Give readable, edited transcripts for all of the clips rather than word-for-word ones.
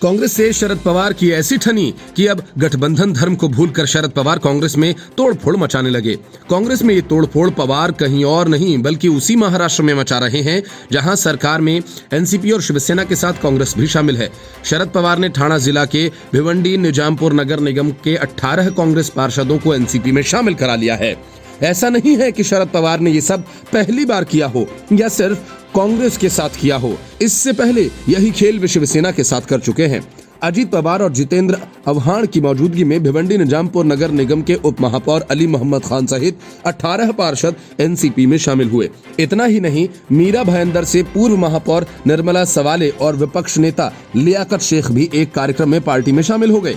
कांग्रेस से शरद पवार की ऐसी ठनी कि अब गठबंधन धर्म को भूलकर शरद पवार कांग्रेस में तोड़फोड़ मचाने लगे। कांग्रेस में ये तोड़फोड़ पवार कहीं और नहीं बल्कि उसी महाराष्ट्र में मचा रहे हैं जहां सरकार में एनसीपी और शिवसेना के साथ कांग्रेस भी शामिल है। शरद पवार ने ठाणा जिला के भिवंडी निजामपुर नगर निगम के 18 कांग्रेस पार्षदों को एनसीपी में शामिल करा लिया है। ऐसा नहीं है कि शरद पवार ने ये सब पहली बार किया हो या सिर्फ कांग्रेस के साथ किया हो। इससे पहले यही खेल वे शिवसेना के साथ कर चुके हैं। अजीत पवार और जितेंद्र आव्हाड की मौजूदगी में भिवंडी निजामपुर नगर निगम के उप महापौर अली मोहम्मद खान सहित 18 पार्षद एनसीपी में शामिल हुए। इतना ही नहीं, मीरा भयंदर से पूर्व महापौर निर्मला सवाले और विपक्ष नेता लियाकत शेख भी एक कार्यक्रम में पार्टी में शामिल हो गए।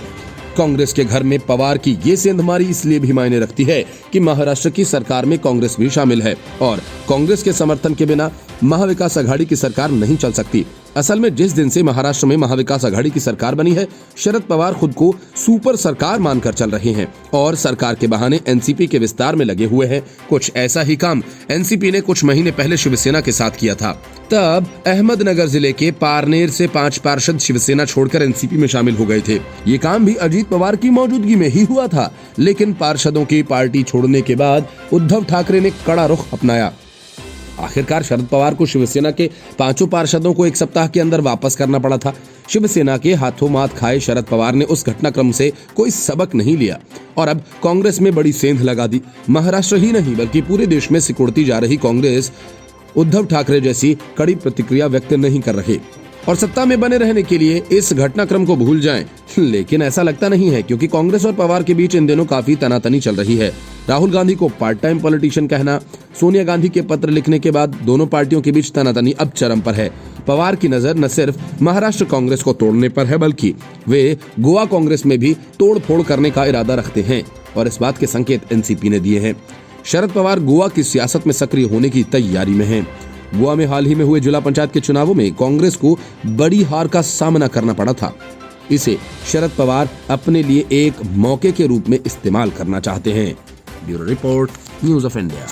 कांग्रेस के घर में पवार की ये सेंधमारी इसलिए भी मायने रखती है कि महाराष्ट्र की सरकार में कांग्रेस भी शामिल है और कांग्रेस के समर्थन के बिना महाविकास आघाड़ी की सरकार नहीं चल सकती। असल में जिस दिन से महाराष्ट्र में महाविकास आघाड़ी की सरकार बनी है, शरद पवार खुद को सुपर सरकार मानकर चल रहे हैं और सरकार के बहाने एनसीपी के विस्तार में लगे हुए हैं। कुछ ऐसा ही काम एनसीपी ने कुछ महीने पहले शिवसेना के साथ किया था। तब अहमदनगर जिले के पारनेर से 5 पार्षद शिवसेना छोड़कर एनसीपी में शामिल हो गए थे। ये काम भी अजीत पवार की मौजूदगी में ही हुआ था, लेकिन पार्षदों की पार्टी छोड़ने के बाद उद्धव ठाकरे ने कड़ा रुख अपनाया। आखिरकार शरद पवार को शिवसेना के 5 पार्षदों को एक सप्ताह के अंदर वापस करना पड़ा था। शिवसेना के हाथों मात खाए शरद पवार ने उस घटनाक्रम से कोई सबक नहीं लिया और अब कांग्रेस में बड़ी सेंध लगा दी। महाराष्ट्र ही नहीं बल्कि पूरे देश में सिकुड़ती जा रही कांग्रेस उद्धव ठाकरे जैसी कड़ी प्रतिक्रिया व्यक्त नहीं कर रहे और सत्ता में बने रहने के लिए इस घटनाक्रम को भूल जाएं। लेकिन ऐसा लगता नहीं है क्योंकि कांग्रेस और पवार के बीच इन दिनों काफी तनातनी चल रही है। राहुल गांधी को पार्ट टाइम पॉलिटिशियन कहना, सोनिया गांधी के पत्र लिखने के बाद दोनों पार्टियों के बीच तनातनी अब चरम पर है। पवार की नजर न सिर्फ महाराष्ट्र कांग्रेस को तोड़ने पर है बल्कि वे गोवा कांग्रेस में भी तोड़ फोड़ करने का इरादा रखते हैं और इस बात के संकेत एनसीपी ने दिए हैं। शरद पवार गोवा की सियासत में सक्रिय होने की तैयारी में हैं। गोवा में हाल ही में हुए जिला पंचायत के चुनावों में कांग्रेस को बड़ी हार का सामना करना पड़ा था। इसे शरद पवार अपने लिए एक मौके के रूप में इस्तेमाल करना चाहते हैं। Bureau report, news of India.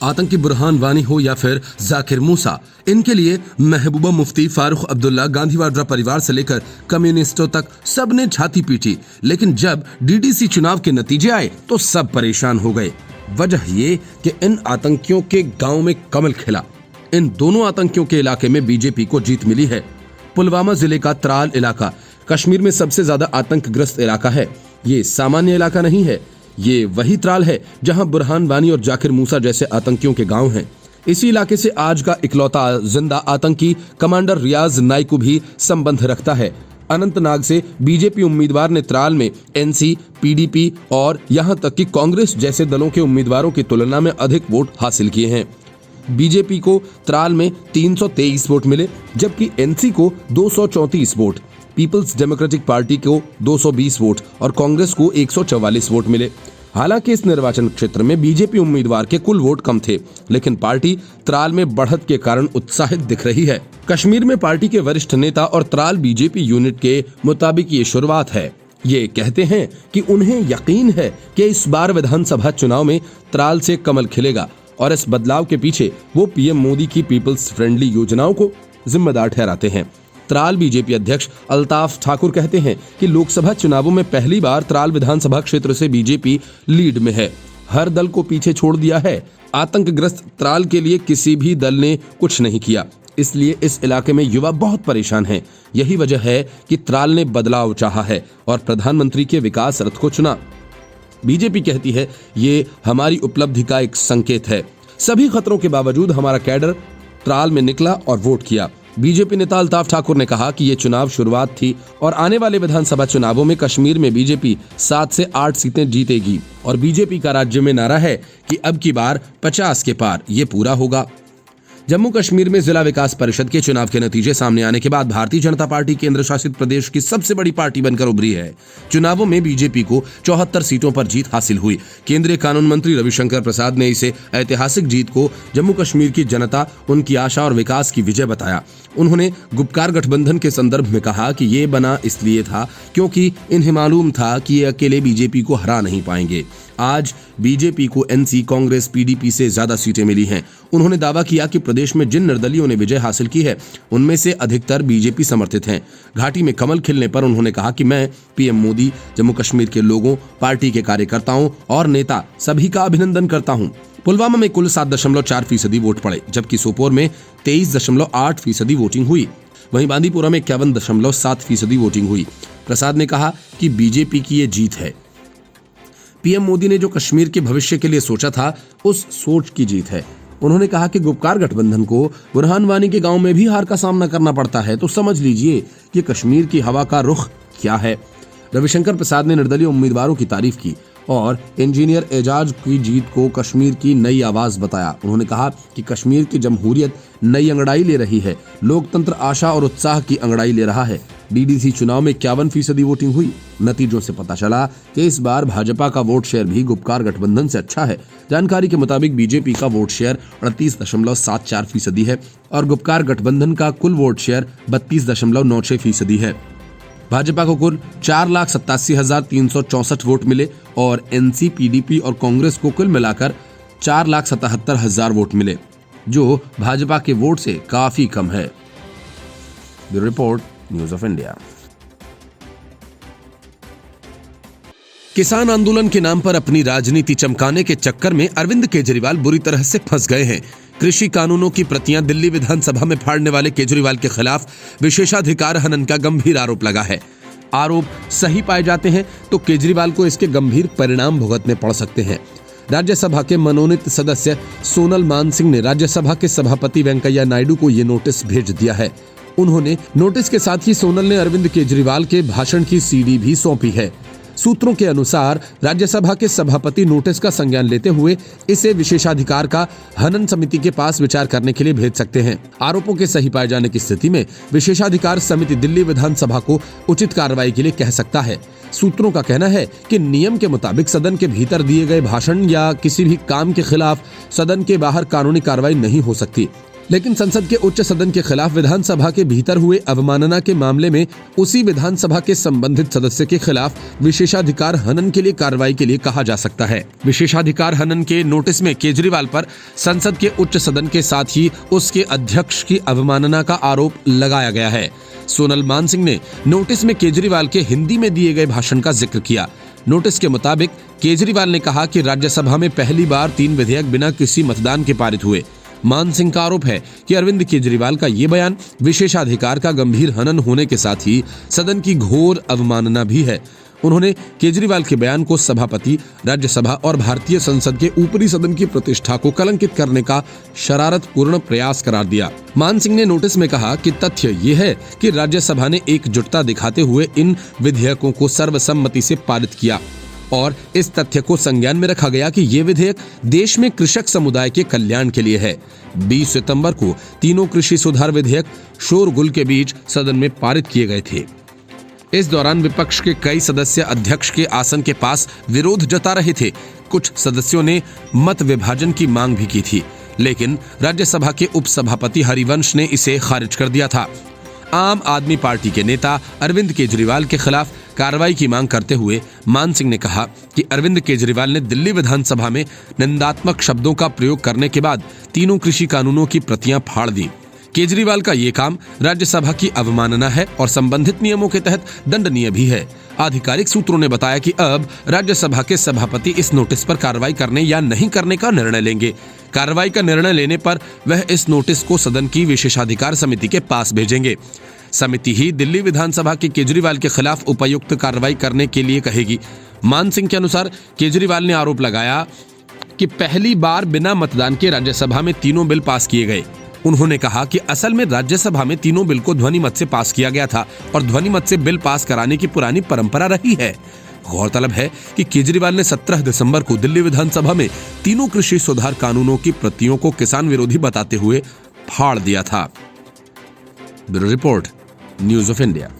आतंकी बुरहान वानी हो या फिर जाकिर मूसा, इनके लिए महबूबा मुफ्ती, फारूक अब्दुल्ला, गांधी वाड्रा परिवार से लेकर कम्युनिस्टों तक सबने छाती पीटी। लेकिन जब डीडीसी चुनाव के नतीजे आए तो सब परेशान हो गए। वजह ये कि इन आतंकियों के गांव में कमल खिला। इन दोनों आतंकियों के इलाके में बीजेपी को जीत मिली है। पुलवामा जिले का त्राल इलाका कश्मीर में सबसे ज्यादा आतंकग्रस्त इलाका है। ये सामान्य इलाका नहीं है, ये वही त्राल है जहां बुरहान वानी और जाकिर मूसा जैसे आतंकियों के गांव हैं। इसी इलाके से आज का इकलौता जिंदा आतंकी कमांडर रियाज नाइकू भी संबंध रखता है। अनंतनाग से बीजेपी उम्मीदवार ने त्राल में एनसी, पीडीपी और यहां तक कि कांग्रेस जैसे दलों के उम्मीदवारों की तुलना में अधिक वोट हासिल किए हैं। बीजेपी को त्राल में 323 वोट मिले जबकि एनसी को 234 वोट, पीपल्स डेमोक्रेटिक पार्टी को 220 वोट और कांग्रेस को 144 वोट मिले। हालांकि इस निर्वाचन क्षेत्र में बीजेपी उम्मीदवार के कुल वोट कम थे, लेकिन पार्टी त्राल में बढ़त के कारण उत्साहित दिख रही है। कश्मीर में पार्टी के वरिष्ठ नेता और त्राल बीजेपी यूनिट के मुताबिक ये शुरुआत है। ये कहते हैं कि उन्हें यकीन है कि इस बार विधानसभा चुनाव में त्राल से कमल खिलेगा और इस बदलाव के पीछे वो पीएम मोदी की पीपल्स फ्रेंडली योजनाओं को जिम्मेदार ठहराते हैं। त्राल बीजेपी अध्यक्ष अल्ताफ ठाकुर कहते हैं कि लोकसभा चुनावों में पहली बार त्राल विधानसभा क्षेत्र से बीजेपी लीड में है। हर दल को पीछे छोड़ दिया है। आतंकग्रस्त त्राल के लिए किसी भी दल ने कुछ नहीं किया, इसलिए इस इलाके में युवा बहुत परेशान हैं। यही वजह है कि त्राल ने बदलाव चाहा है और प्रधानमंत्री के विकास रथ को चुना। बीजेपी कहती है ये हमारी उपलब्धि का एक संकेत है। सभी खतरों के बावजूद हमारा कैडर त्राल में निकला और वोट किया। बीजेपी नेता अल्ताफ ठाकुर ने कहा कि ये चुनाव शुरुआत थी और आने वाले विधानसभा चुनावों में कश्मीर में बीजेपी 7 से 8 सीटें जीतेगी और बीजेपी का राज्य में नारा है कि अब की बार 50 के पार ये पूरा होगा। जम्मू कश्मीर में जिला विकास परिषद के चुनाव के नतीजे सामने आने के बाद भारतीय जनता पार्टी केंद्र शासित प्रदेश की सबसे बड़ी पार्टी बनकर उभरी है। चुनावों में बीजेपी को 74 सीटों पर जीत हासिल हुई। केंद्रीय कानून मंत्री रविशंकर प्रसाद ने इसे ऐतिहासिक जीत को जम्मू कश्मीर की जनता, उनकी आशा और विकास की विजय बताया। उन्होंने गुपकार गठबंधन के संदर्भ में कहा कि ये बना इसलिए था क्योंकि इन्हें मालूम था कि ये अकेले बीजेपी को हरा नहीं पाएंगे। आज बीजेपी को एनसी, कांग्रेस, पीडीपी से ज्यादा सीटें मिली हैं। उन्होंने दावा किया कि प्रदेश में जिन निर्दलियों ने विजय हासिल की है उनमें से अधिकतर बीजेपी समर्थित हैं। घाटी में कमल खिलने पर उन्होंने कहा कि मैं पीएम मोदी, जम्मू कश्मीर के लोगों, पार्टी के कार्यकर्ताओं और नेता सभी का अभिनंदन करता हूं। पुलवामा में कुल 7.4% वोट पड़े, जबकि सोपोर में 23.8% वोटिंग हुई। वहीं बांदीपुरा में 51.7% वोटिंग हुई। प्रसाद ने कहा कि बीजेपी की ये जीत है। पीएम मोदी ने जो कश्मीर के भविष्य के लिए सोचा था, उस सोच की जीत है। उन्होंने कहा कि गुपकार गठबंधन को बुरहान वानी के गांव में भी हार का सामना करना पड़ता है, तो समझ लीजिए कि कश्मीर की हवा का रुख क्या है। रविशंकर प्रसाद ने निर्दलीय उम्मीदवारों की तारीफ की और इंजीनियर एजाज की जीत को कश्मीर की नई आवाज बताया। उन्होंने कहा कि कश्मीर की जमहूरियत नई अंगड़ाई ले रही है, लोकतंत्र आशा और उत्साह की अंगड़ाई ले रहा है। डीडीसी चुनाव में 51% वोटिंग हुई। नतीजों से पता चला कि इस बार भाजपा का वोट शेयर भी गुपकार गठबंधन से अच्छा है। जानकारी के मुताबिक बीजेपी का वोट शेयर 38.74% है और गुपकार गठबंधन का कुल वोट शेयर 32.96% है। भाजपा को कुल 4,87,364 वोट मिले और एनसी, पीडीपी और कांग्रेस को कुल मिलाकर 4,77,000 वोट मिले, जो भाजपा के वोट से काफी कम है। Bureau report, news of India. किसान आंदोलन के नाम पर अपनी राजनीति चमकाने के चक्कर में अरविंद केजरीवाल बुरी तरह से फंस गए हैं। कृषि कानूनों की प्रतियां दिल्ली विधानसभा में फाड़ने वाले केजरीवाल के खिलाफ विशेषाधिकार हनन का गंभीर आरोप लगा है। आरोप सही पाए जाते हैं तो केजरीवाल को इसके गंभीर परिणाम भुगतने पड़ सकते हैं। राज्यसभा के मनोनीत सदस्य सोनल मानसिंह ने राज्यसभा के सभापति वेंकैया नायडू को ये नोटिस भेज दिया है। उन्होंने नोटिस के साथ ही सोनल ने अरविंद केजरीवाल के भाषण की सीडी भी सौंपी है। सूत्रों के अनुसार राज्यसभा के सभापति नोटिस का संज्ञान लेते हुए इसे विशेषाधिकार का हनन समिति के पास विचार करने के लिए भेज सकते हैं। आरोपों के सही पाए जाने की स्थिति में विशेषाधिकार समिति दिल्ली विधानसभा को उचित कार्रवाई के लिए कह सकता है। सूत्रों का कहना है कि नियम के मुताबिक सदन के भीतर दिए गए भाषण या किसी भी काम के खिलाफ सदन के बाहर कानूनी कार्रवाई नहीं हो सकती, लेकिन संसद के उच्च सदन के खिलाफ विधानसभा के भीतर हुए अवमानना के मामले में उसी विधानसभा के संबंधित सदस्य के खिलाफ विशेषाधिकार हनन के लिए कार्रवाई के लिए कहा जा सकता है। विशेषाधिकार हनन के नोटिस में केजरीवाल पर संसद के उच्च सदन के साथ ही उसके अध्यक्ष की अवमानना का आरोप लगाया गया है। सोनल मानसिंह ने नोटिस में केजरीवाल के हिंदी में दिए गए भाषण का जिक्र किया। नोटिस के मुताबिक केजरीवाल ने कहा कि राज्यसभा में पहली बार 3 विधेयक बिना किसी मतदान के पारित हुए। मानसिंह का आरोप है कि अरविंद केजरीवाल का ये बयान विशेषाधिकार का गंभीर हनन होने के साथ ही सदन की घोर अवमानना भी है। उन्होंने केजरीवाल के बयान को सभापति, राज्यसभा और भारतीय संसद के ऊपरी सदन की प्रतिष्ठा को कलंकित करने का शरारतपूर्ण प्रयास करार दिया। मानसिंह ने नोटिस में कहा कि तथ्य ये है कि राज्यसभा ने एकजुटता दिखाते हुए इन विधेयकों को सर्वसम्मति से पारित किया और इस तथ्य को संज्ञान में रखा गया कि ये विधेयक देश में कृषक समुदाय के कल्याण के लिए है। 20 सितंबर को तीनों कृषि सुधार विधेयक शोरगुल के बीच सदन में पारित किए गए थे। इस दौरान विपक्ष के कई सदस्य अध्यक्ष के आसन के पास विरोध जता रहे थे। कुछ सदस्यों ने मत विभाजन की मांग भी की थी, लेकिन राज्यसभा के उपसभापति हरिवंश ने इसे खारिज कर दिया था। आम आदमी पार्टी के नेता अरविंद केजरीवाल के खिलाफ कार्रवाई की मांग करते हुए मानसिंह ने कहा कि अरविंद केजरीवाल ने दिल्ली विधानसभा में निंदात्मक शब्दों का प्रयोग करने के बाद तीनों कृषि कानूनों की प्रतियां फाड़ दी। केजरीवाल का ये काम राज्यसभा की अवमानना है और संबंधित नियमों के तहत दंडनीय भी है। आधिकारिक सूत्रों ने बताया कि अब राज्यसभा के सभापति इस नोटिस पर कार्रवाई करने या नहीं करने का निर्णय लेंगे। कार्रवाई का निर्णय लेने पर वह इस नोटिस को सदन की विशेषाधिकार समिति के पास भेजेंगे। समिति ही दिल्ली विधानसभा के केजरीवाल के खिलाफ उपयुक्त कार्रवाई करने के लिए कहेगी। मानसिंह के अनुसार केजरीवाल ने आरोप लगाया कि पहली बार बिना मतदान के राज्यसभा में तीनों बिल पास किए गए। उन्होंने कहा कि असल में राज्यसभा में तीनों बिल को ध्वनि मत से पास किया गया था और ध्वनि मत से बिल पास कराने की पुरानी परंपरा रही है। गौरतलब है कि केजरीवाल ने 17 दिसंबर को दिल्ली विधानसभा में तीनों कृषि सुधार कानूनों की प्रतियों को किसान विरोधी बताते हुए फाड़ दिया था। Bureau report, news of India.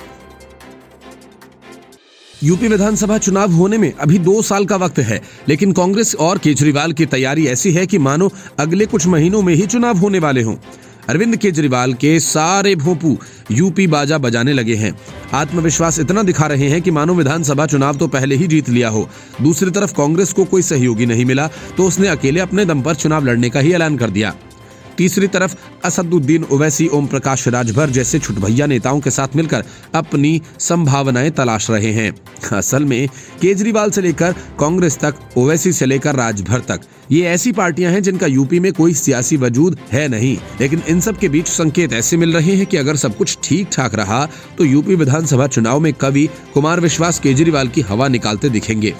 UP विधानसभा चुनाव होने में अभी 2 साल का वक्त है, लेकिन कांग्रेस और केजरीवाल की तैयारी ऐसी है कि मानो अगले कुछ महीनों में ही चुनाव होने वाले हों। अरविंद केजरीवाल के सारे भोंपू यूपी बाजा बजाने लगे हैं। आत्मविश्वास इतना दिखा रहे हैं कि मानो विधानसभा चुनाव तो पहले ही जीत लिया हो। दूसरी तरफ कांग्रेस को कोई सहयोगी नहीं मिला तो उसने अकेले अपने दम पर चुनाव लड़ने का ही ऐलान कर दिया। तीसरी तरफ असदुद्दीन ओवैसी, ओम प्रकाश राजभर जैसे छुटभैया नेताओं के साथ मिलकर अपनी संभावनाएं तलाश रहे हैं। असल में केजरीवाल से लेकर कांग्रेस तक, ओवैसी से लेकर राजभर तक, ये ऐसी पार्टियां हैं जिनका यूपी में कोई सियासी वजूद है नहीं, लेकिन इन सब के बीच संकेत ऐसे मिल रहे हैं कि अगर सब कुछ ठीक ठाक रहा तो यूपी विधानसभा चुनाव में कवि कुमार विश्वास केजरीवाल की हवा निकालते दिखेंगे।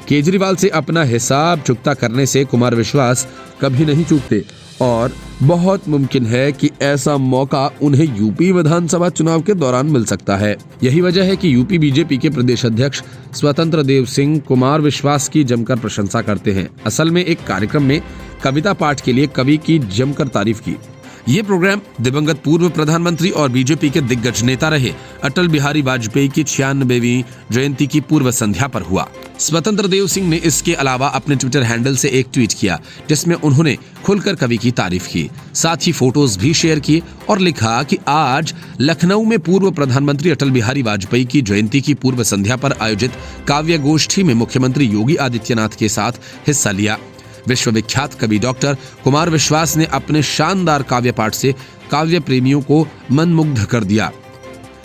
केजरीवाल से अपना हिसाब चुकता करने से कुमार विश्वास कभी नहीं चूकते और बहुत मुमकिन है कि ऐसा मौका उन्हें यूपी विधानसभा चुनाव के दौरान मिल सकता है। यही वजह है कि यूपी बीजेपी के प्रदेश अध्यक्ष स्वतंत्र देव सिंह कुमार विश्वास की जमकर प्रशंसा करते हैं। असल में एक कार्यक्रम में कविता पाठ के लिए कवि की जमकर तारीफ की। ये प्रोग्राम दिवंगत पूर्व प्रधानमंत्री और बीजेपी के दिग्गज नेता रहे अटल बिहारी वाजपेयी की 96वीं जयंती की पूर्व संध्या पर हुआ। स्वतंत्र देव सिंह ने इसके अलावा अपने ट्विटर हैंडल से एक ट्वीट किया जिसमें उन्होंने खुलकर कवि की तारीफ की, साथ ही फोटोज भी शेयर किए और लिखा कि आज लखनऊ में पूर्व प्रधानमंत्री अटल बिहारी वाजपेयी की जयंती की पूर्व संध्या पर आयोजित काव्य गोष्ठी में मुख्यमंत्री योगी आदित्यनाथ के साथ हिस्सा लिया। विश्वविख्यात कवि डॉक्टर कुमार विश्वास ने अपने शानदार काव्य पाठ से काव्य प्रेमियों को मंत्रमुग्ध कर दिया।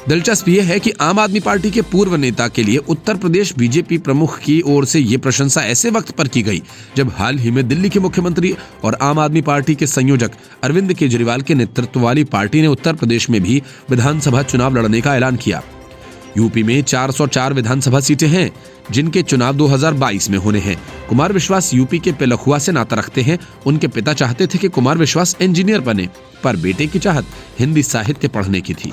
दिलचस्प यह है कि आम आदमी पार्टी के पूर्व नेता के लिए उत्तर प्रदेश बीजेपी प्रमुख की ओर से ये प्रशंसा ऐसे वक्त पर की गई जब हाल ही में दिल्ली के मुख्यमंत्री और आम आदमी पार्टी के संयोजक अरविंद केजरीवाल के नेतृत्व वाली पार्टी ने उत्तर प्रदेश में भी विधानसभा चुनाव लड़ने का ऐलान किया। यूपी में 404 विधानसभा सीटें हैं जिनके चुनाव 2022 में होने हैं। कुमार विश्वास यूपी के पेलखुआ से नाता रखते हैं। उनके पिता चाहते थे कि कुमार विश्वास इंजीनियर बने, पर बेटे की चाहत हिंदी साहित्य पढ़ने की थी।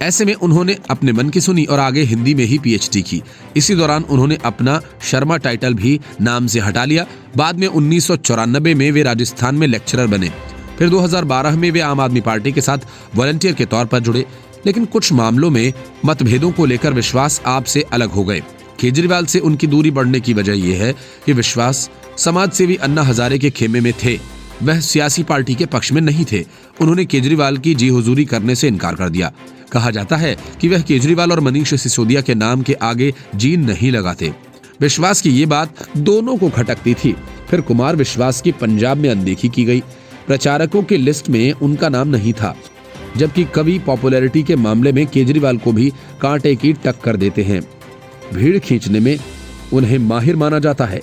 ऐसे में उन्होंने अपने मन की सुनी और आगे हिंदी में ही पीएचडी की। इसी दौरान उन्होंने अपना शर्मा टाइटल भी नाम से हटा लिया। बाद में 1994 में वे राजस्थान में लेक्चरर बने। फिर 2012 में वे आम आदमी पार्टी के साथ वॉलंटियर के तौर पर जुड़े, लेकिन कुछ मामलों में मतभेदों को लेकर विश्वास आपसे अलग हो गए। केजरीवाल से उनकी दूरी बढ़ने की वजह यह है कि विश्वास समाजसेवी अन्ना हजारे के खेमे में थे, वह सियासी पार्टी के पक्ष में नहीं थे। उन्होंने केजरीवाल की जी हुजूरी करने से इनकार कर दिया। कहा जाता है कि वह केजरीवाल और मनीष सिसोदिया के नाम के आगे जी नहीं लगाते। विश्वास की ये बात दोनों को खटकती थी। फिर कुमार विश्वास की पंजाब में अनदेखी की गई। प्रचारकों की लिस्ट में उनका नाम नहीं था, जबकि कवि पॉपुलैरिटी के मामले में केजरीवाल को भी कांटे की टक्कर देते हैं। भीड़ खींचने में उन्हें माहिर माना जाता है।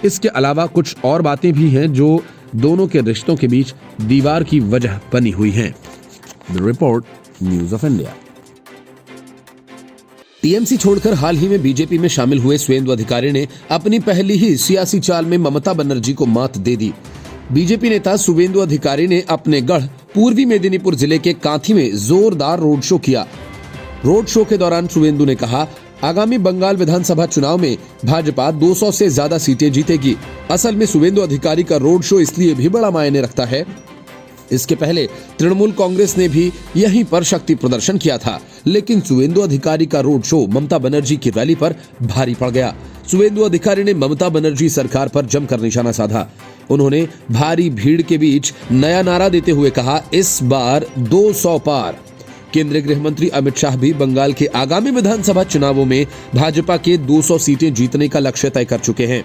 इसके अलावा कुछ और बातें भी हैं जो दोनों के रिश्तों के बीच दीवार की वजह बनी हुई हैं। The report, news of India. TMC छोड़कर हाल ही में बीजेपी में शामिल हुए सुवेंदु अधिकारी ने अपनी पहली ही सियासी चाल में ममता बनर्जी को मात दे दी। बीजेपी नेता सुवेंदु अधिकारी ने अपने गढ़ पूर्वी मेदिनीपुर जिले के कांथी में जोरदार रोड शो किया। रोड शो के दौरान सुवेंदु ने कहा, आगामी बंगाल विधानसभा चुनाव में भाजपा 200 से ज्यादा सीटें जीतेगी। असल में सुवेंदु अधिकारी का रोड शो इसलिए भी बड़ा मायने रखता है, इसके पहले तृणमूल कांग्रेस ने भी यहीं पर शक्ति प्रदर्शन किया था, लेकिन सुवेंदु अधिकारी का रोड शो ममता बनर्जी की रैली पर भारी पड़ गया। सुवेंदु अधिकारी ने ममता बनर्जी सरकार पर जमकर निशाना साधा। उन्होंने भारी भीड़ के बीच नया नारा देते हुए कहा, इस बार 200 पार। केंद्रीय गृह मंत्री अमित शाह भी बंगाल के आगामी विधानसभा चुनावों में भाजपा के 200 सीटें जीतने का लक्ष्य तय कर चुके हैं।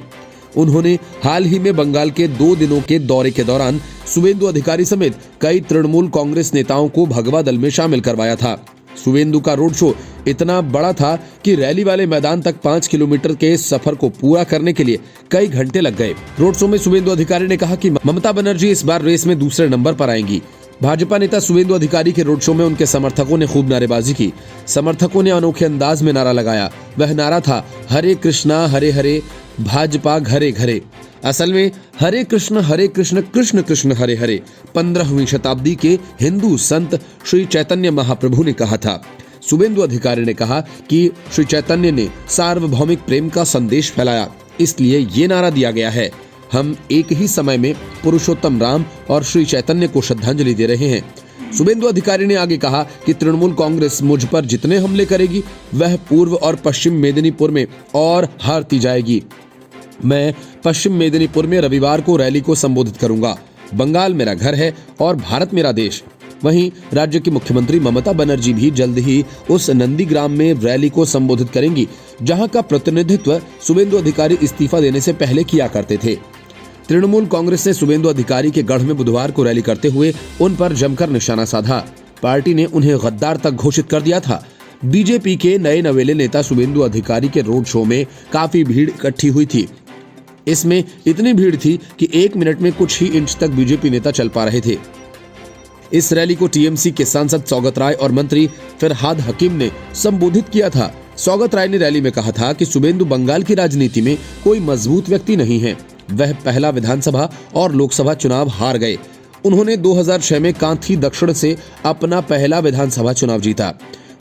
उन्होंने हाल ही में बंगाल के 2 दिनों के दौरे के दौरान सुवेंदु अधिकारी समेत कई तृणमूल कांग्रेस नेताओं को भगवा दल में शामिल करवाया था। सुवेंदु का रोड शो इतना बड़ा था कि रैली वाले मैदान तक 5 किलोमीटर के सफर को पूरा करने के लिए कई घंटे लग गए। रोड शो में सुवेंदु अधिकारी ने कहा कि ममता बनर्जी इस बार रेस में दूसरे नंबर पर आएंगी। भाजपा नेता सुवेंदु अधिकारी के रोड शो में उनके समर्थकों ने खूब नारेबाजी की। समर्थकों ने अनोखे अंदाज में नारा लगाया। वह नारा था, हरे कृष्णा हरे हरे, भाजपा घरे घरे। असल में हरे कृष्ण कृष्ण कृष्ण हरे हरे 15वीं शताब्दी के हिंदू संत श्री चैतन्य महाप्रभु ने कहा था। सुवेंदु अधिकारी ने कहा कि श्री चैतन्य ने सार्वभौमिक प्रेम का संदेश फैलाया, इसलिए ये नारा दिया गया है, हम एक ही समय में पुरुषोत्तम राम और श्री चैतन्य को श्रद्धांजलि दे रहे हैं। सुवेंदु अधिकारी ने आगे कहा कि तृणमूल कांग्रेस मुझ पर जितने हमले करेगी वह पूर्व और पश्चिम मेदिनीपुर में और हारती जाएगी। मैं पश्चिम मेदिनीपुर में रविवार को रैली को संबोधित करूंगा। बंगाल मेरा घर है और भारत मेरा देश। वहीं राज्य की मुख्यमंत्री ममता बनर्जी भी जल्द ही उस नंदीग्राम में रैली को संबोधित करेंगी, जहां का प्रतिनिधित्व शुभेंदु अधिकारी इस्तीफा देने से पहले किया करते थे। तृणमूल कांग्रेस ने शुभेंदु अधिकारी के गढ़ में बुधवार को रैली करते हुए उन पर जमकर निशाना साधा। पार्टी ने उन्हें गद्दार तक घोषित कर दिया था। बीजेपी के नए नवेले नेता शुभेंदु अधिकारी के रोड शो में काफी भीड़ इकट्ठी हुई थी। इसमें इतनी भीड़ थी कि 1 मिनट में कुछ ही इंच तक बीजेपी नेता चल पा रहे थे। इस रैली को टीएमसी के सांसद सौगत राय और मंत्री फरहाद हकीम ने संबोधित किया था। सौगत राय ने रैली में कहा था कि शुभेंदु बंगाल की राजनीति में कोई मजबूत व्यक्ति नहीं है। वह पहला विधानसभा और लोकसभा चुनाव हार गए। उन्होंने 2006 में कांथी दक्षिण से अपना पहला विधानसभा चुनाव जीता।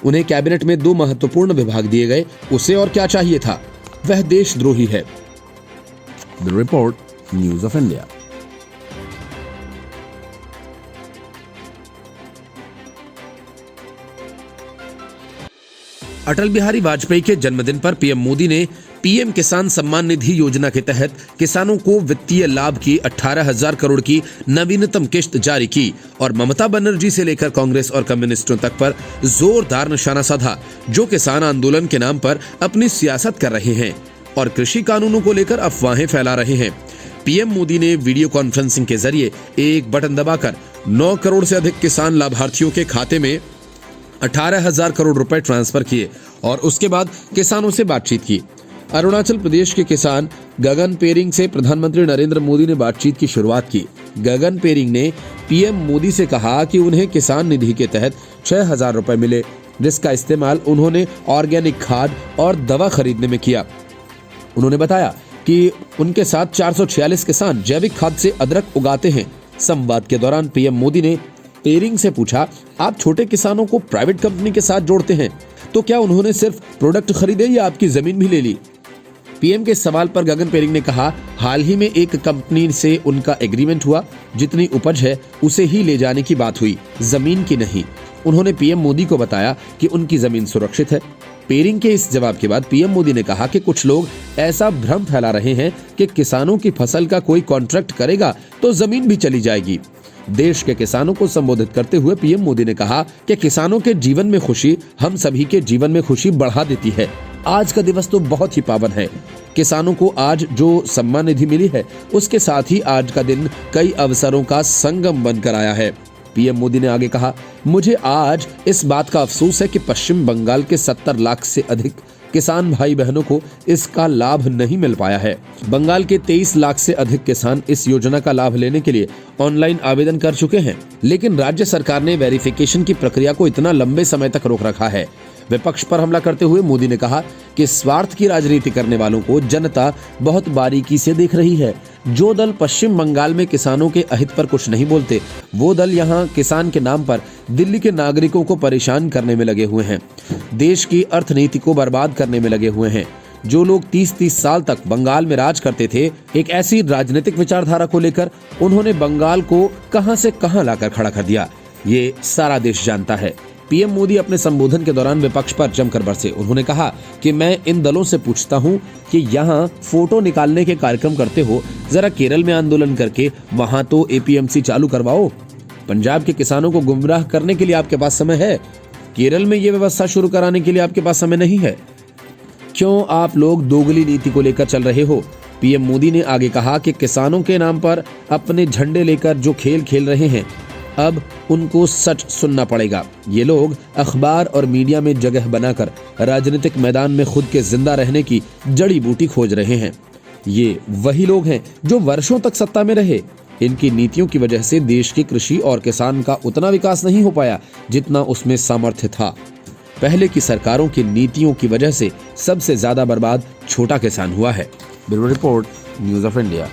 उन्हें कैबिनेट में 2 महत्वपूर्ण विभाग दिए गए। उसे और क्या चाहिए था? वह देशद्रोही है। The report, news of India. Atal Bihari Vajpayee के जन्मदिन पर पीएम मोदी ने पीएम किसान सम्मान निधि योजना के तहत किसानों को वित्तीय लाभ की 18,000 करोड़ की नवीनतम किश्त जारी की और ममता बनर्जी से लेकर कांग्रेस और कम्युनिस्टों तक पर जोरदार निशाना साधा, जो किसान आंदोलन के नाम पर अपनी सियासत कर रहे हैं और कृषि कानूनों को लेकर अफवाहें फैला रहे हैं। पीएम मोदी ने वीडियो कॉन्फ्रेंसिंग के जरिए एक बटन दबाकर 9 करोड़ से अधिक किसान लाभार्थियों के खाते में 18,000 करोड़ रुपए ट्रांसफर किए और उसके बाद किसानों से बातचीत की। अरुणाचल प्रदेश के किसान गगन पेरिंग से प्रधानमंत्री नरेंद्र मोदी ने बातचीत की शुरुआत की। गगन पेरिंग ने पीएम मोदी से कहा कि उन्हें किसान निधि के तहत 6,000 रुपए मिले, जिसका इस्तेमाल उन्होंने ऑर्गेनिक खाद और दवा खरीदने में किया। उन्होंने बताया कि उनके साथ 446 किसान जैविक खाद से अदरक उगाते हैं। संवाद के दौरान पीएम मोदी ने पेरिंग से पूछा, आप छोटे किसानों को प्राइवेट कंपनी के साथ जोड़ते हैं, तो क्या उन्होंने सिर्फ प्रोडक्ट खरीदे या आपकी जमीन भी ले ली? पीएम के सवाल पर गगन पेरिंग ने कहा, हाल ही में एक कंपनी से उनका एग्रीमेंट हुआ, जितनी उपज है उसे ही ले जाने की बात हुई, जमीन की नहीं। उन्होंने पीएम मोदी को बताया कि उनकी जमीन सुरक्षित है। पेरिंग के इस जवाब के बाद पीएम मोदी ने कहा कि कुछ लोग ऐसा भ्रम फैला रहे हैं कि किसानों की फसल का कोई कॉन्ट्रैक्ट करेगा तो जमीन भी चली जाएगी। देश के किसानों को संबोधित करते हुए पीएम मोदी ने कहा कि किसानों के जीवन में खुशी हम सभी के जीवन में खुशी बढ़ा देती है। आज का दिवस तो बहुत ही पावन है। किसानों को आज जो सम्मान निधि मिली है, उसके साथ ही आज का दिन कई अवसरों का संगम बनकर आया है। पीएम मोदी ने आगे कहा, मुझे आज इस बात का अफसोस है कि पश्चिम बंगाल के 70 लाख से अधिक किसान भाई बहनों को इसका लाभ नहीं मिल पाया है। बंगाल के 23 लाख से अधिक किसान इस योजना का लाभ लेने के लिए ऑनलाइन आवेदन कर चुके हैं, लेकिन राज्य सरकार ने वेरिफिकेशन की प्रक्रिया को इतना लंबे समय तक रोक रखा है। विपक्ष पर हमला करते हुए मोदी ने कहा कि स्वार्थ की राजनीति करने वालों को जनता बहुत बारीकी से देख रही है। जो दल पश्चिम बंगाल में किसानों के अहित पर कुछ नहीं बोलते, वो दल यहाँ किसान के नाम पर दिल्ली के नागरिकों को परेशान करने में लगे हुए हैं, देश की अर्थनीति को बर्बाद करने में लगे हुए हैं। जो लोग 30-30 साल तक बंगाल में राज करते थे, एक ऐसी राजनीतिक विचारधारा को लेकर उन्होंने बंगाल को कहां से कहां लाकर खड़ा कर दिया, ये सारा देश जानता है। पीएम मोदी अपने संबोधन के दौरान विपक्ष पर जमकर बरसे। उन्होंने कहा कि मैं इन दलों से पूछता हूं कि यहाँ फोटो निकालने के कार्यक्रम करते हो, जरा केरल में आंदोलन करके वहां तो एपीएमसी चालू करवाओ। पंजाब के किसानों को गुमराह करने के लिए आपके पास समय है, केरल में ये व्यवस्था शुरू कराने के लिए आपके पास समय नहीं है। क्यों आप लोग दोगली नीति को लेकर चल रहे हो? पीएम मोदी ने आगे कहा कि किसानों के नाम पर अपने झंडे लेकर जो खेल खेल रहे हैं, अब उनको सच सुनना पड़ेगा। ये लोग अखबार और मीडिया में जगह बनाकर राजनीतिक मैदान में खुद के जिंदा रहने की जड़ी बूटी खोज रहे हैं। ये वही लोग हैं जो वर्षों तक सत्ता में रहे। इनकी नीतियों की वजह से देश की कृषि और किसान का उतना विकास नहीं हो पाया जितना उसमें सामर्थ्य था। पहले की सरकारों की नीतियों की वजह से सबसे ज्यादा बर्बाद छोटा किसान हुआ है। Bureau report, news of India.